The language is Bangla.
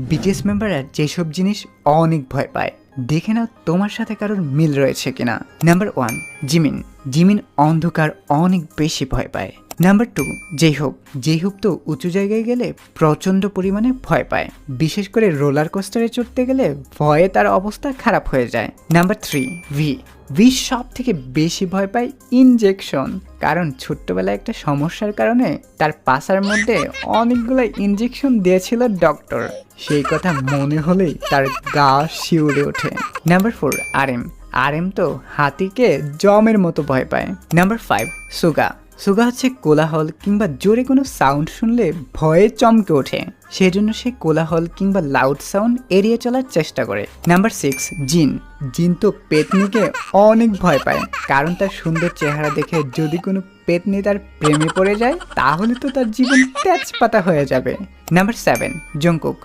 বিটিএস মেম্বাররা যেসব জিনিস অনেক ভয় পায়, দেখে নাও তোমার সাথে কারোর মিল রয়েছে কিনা। Number 1, Jimin. জিমিন অন্ধকার অনেক বেশি ভয় পায়। নাম্বার 2, জেইহুক তো উঁচু জায়গায় গেলে প্রচণ্ড পরিমাণে ভয় পায়, বিশেষ করে রোলার কোস্টারে চড়তে গেলে ভয়ে তার অবস্থা খারাপ হয়ে যায়। নাম্বার 3, ভি সব থেকে বেশি ভয় পায় ইনজেকশন, কারণ ছোট্টবেলায় একটা সমস্যার কারণে তার পাছার মধ্যে অনেকগুলো ইনজেকশন দিয়েছিল ডক্টর, সেই কথা মনে হলেই তার গা শিউরে ওঠে। নাম্বার 4, আরএম তো হাতিকে জমের মতো ভয় পায়। নাম্বার 5, সুগা হচ্ছে কোলাহল কিংবা জোরে কোনো সাউন্ড শুনলে ভয়ে চমকে ওঠে, সেজন্য সে কোলাহল কিংবা লাউড সাউন্ড এড়িয়ে চলার চেষ্টা করে। নাম্বার 6, জিন তো পেতনিকে অনেক ভয় পায়, কারণ তার সুন্দর চেহারা দেখে যদি কোনো পেতনি তার প্রেমে পড়ে যায় তাহলে তো তার জীবন তেজপাতা হয়ে যাবে। Number 7, Jungkook.